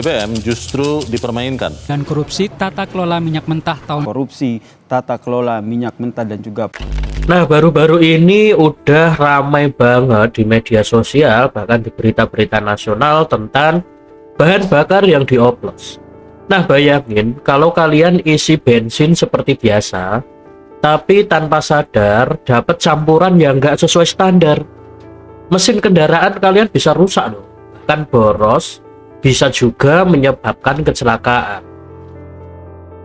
BBM justru dipermainkan. Dan korupsi tata kelola minyak mentah tahun dan juga. Nah, baru-baru ini udah ramai banget di media sosial, bahkan di berita-berita nasional tentang bahan bakar yang dioplos. Nah, bayangin kalau kalian isi bensin seperti biasa, tapi tanpa sadar dapat campuran yang nggak sesuai standar. Mesin kendaraan kalian bisa rusak loh, bahkan boros, bisa juga menyebabkan kecelakaan.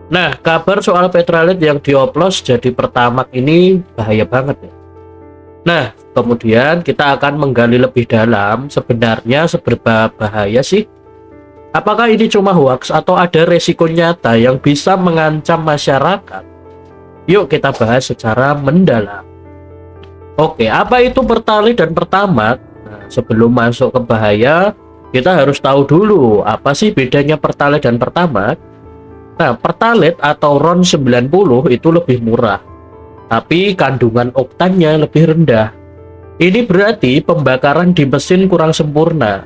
Nah, kabar soal Pertalite yang dioplos jadi Pertamax ini bahaya banget ya. Nah, kemudian kita akan menggali lebih dalam sebenarnya seberapa bahaya sih. Apakah ini cuma hoax atau ada resiko nyata yang bisa mengancam masyarakat? Yuk kita bahas secara mendalam. Oke, apa itu Pertalite dan Pertamax? Nah, sebelum masuk ke bahaya, kita harus tahu dulu apa sih bedanya Pertalite dan Pertamax. Nah, Pertalite atau RON 90 itu lebih murah, tapi kandungan oktannya lebih rendah. Ini berarti pembakaran di mesin kurang sempurna,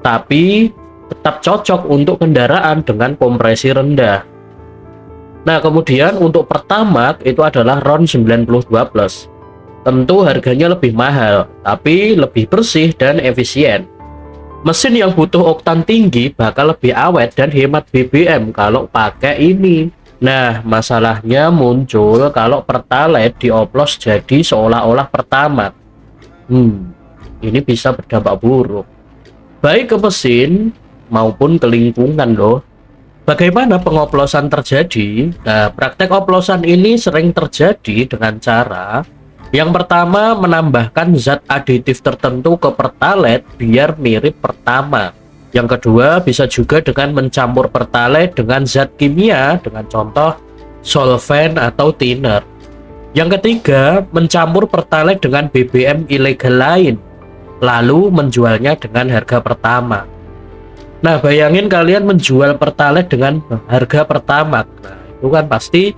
tapi tetap cocok untuk kendaraan dengan kompresi rendah. Nah, kemudian untuk Pertamax itu adalah RON 92+. Tentu harganya lebih mahal, tapi lebih bersih dan efisien. Mesin yang butuh oktan tinggi bakal lebih awet dan hemat BBM kalau pakai ini. Nah, masalahnya muncul kalau Pertalite dioplos jadi seolah-olah Pertamax. Ini bisa berdampak buruk, baik ke mesin maupun ke lingkungan loh. Bagaimana pengoplosan terjadi? Nah, praktek oplosan ini sering terjadi dengan cara yang pertama, menambahkan zat aditif tertentu ke Pertalite biar mirip Pertamax. Yang kedua, bisa juga dengan mencampur Pertalite dengan zat kimia dengan contoh solvent atau thinner. Yang ketiga, mencampur Pertalite dengan BBM ilegal lain, lalu menjualnya dengan harga Pertamax. Nah, bayangin kalian menjual Pertalite dengan harga Pertamax. Nah, itu kan pasti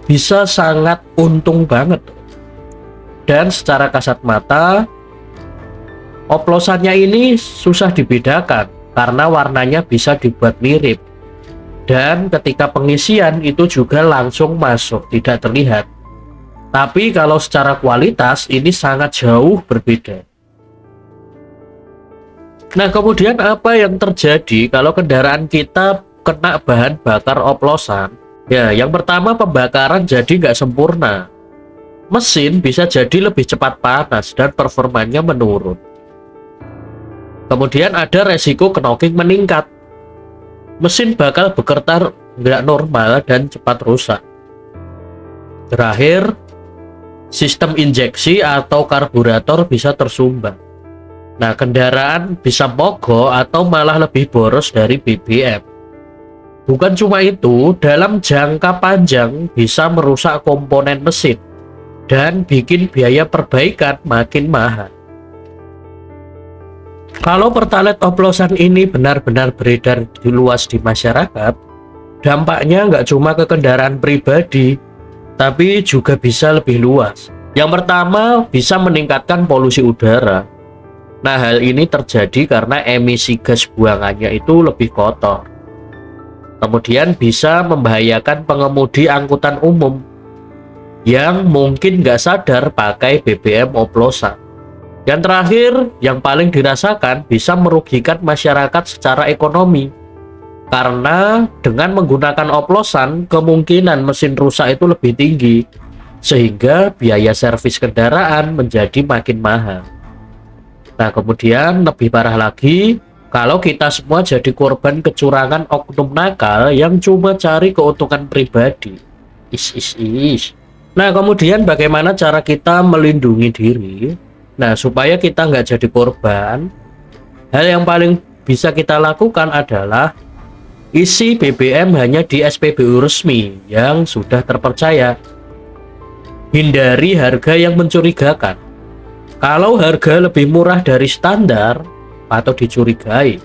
bisa sangat untung banget. Dan secara kasat mata, oplosannya ini susah dibedakan karena warnanya bisa dibuat mirip. Dan ketika pengisian itu juga langsung masuk, tidak terlihat. Tapi kalau secara kualitas ini sangat jauh berbeda. Nah, kemudian apa yang terjadi kalau kendaraan kita kena bahan bakar oplosan? Ya, yang pertama pembakaran jadi nggak sempurna. Mesin bisa jadi lebih cepat panas dan performanya menurun. Kemudian ada resiko knocking meningkat. Mesin bakal bergetar nggak normal dan cepat rusak. Terakhir, sistem injeksi atau karburator bisa tersumbat. Nah, kendaraan bisa mogok atau malah lebih boros dari BBM. Bukan cuma itu, dalam jangka panjang bisa merusak komponen mesin dan bikin biaya perbaikan makin mahal. Kalau Pertalite oplosan ini benar-benar beredar luas di masyarakat, dampaknya nggak cuma ke kendaraan pribadi, tapi juga bisa lebih luas. Yang pertama, bisa meningkatkan polusi udara. Nah, hal ini terjadi karena emisi gas buangannya itu lebih kotor. Kemudian bisa membahayakan pengemudi angkutan umum yang mungkin nggak sadar pakai BBM oplosan. Yang terakhir, yang paling dirasakan bisa merugikan masyarakat secara ekonomi. Karena dengan menggunakan oplosan, kemungkinan mesin rusak itu lebih tinggi, sehingga biaya servis kendaraan menjadi makin mahal. Nah, kemudian lebih parah lagi, kalau kita semua jadi korban kecurangan oknum nakal yang cuma cari keuntungan pribadi. Nah, kemudian bagaimana cara kita melindungi diri? Nah, supaya kita nggak jadi korban, hal yang paling bisa kita lakukan adalah isi BBM hanya di SPBU resmi yang sudah terpercaya. Hindari harga yang mencurigakan. Kalau harga lebih murah dari standar, patut dicurigai.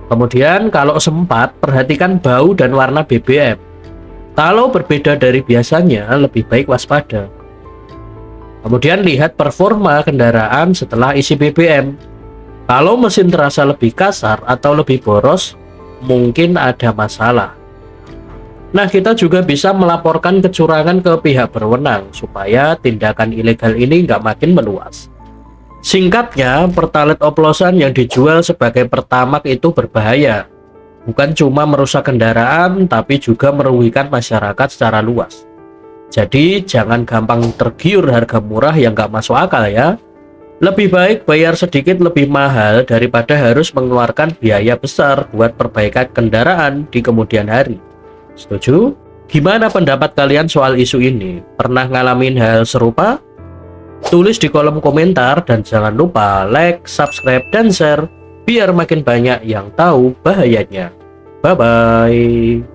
Kemudian kalau sempat, perhatikan bau dan warna BBM. Kalau berbeda dari biasanya, lebih baik waspada. Kemudian lihat performa kendaraan setelah isi BBM. Kalau mesin terasa lebih kasar atau lebih boros, mungkin ada masalah. Nah, kita juga bisa melaporkan kecurangan ke pihak berwenang supaya tindakan ilegal ini nggak makin meluas. Singkatnya, pertalite oplosan yang dijual sebagai Pertamax itu berbahaya. Bukan cuma merusak kendaraan, tapi juga merugikan masyarakat secara luas. Jadi, jangan gampang tergiur harga murah yang nggak masuk akal ya. Lebih baik bayar sedikit lebih mahal daripada harus mengeluarkan biaya besar buat perbaikan kendaraan di kemudian hari. Setuju? Gimana pendapat kalian soal isu ini? Pernah ngalamin hal serupa? Tulis di kolom komentar dan jangan lupa like, subscribe, dan share biar makin banyak yang tahu bahayanya. Bye-bye.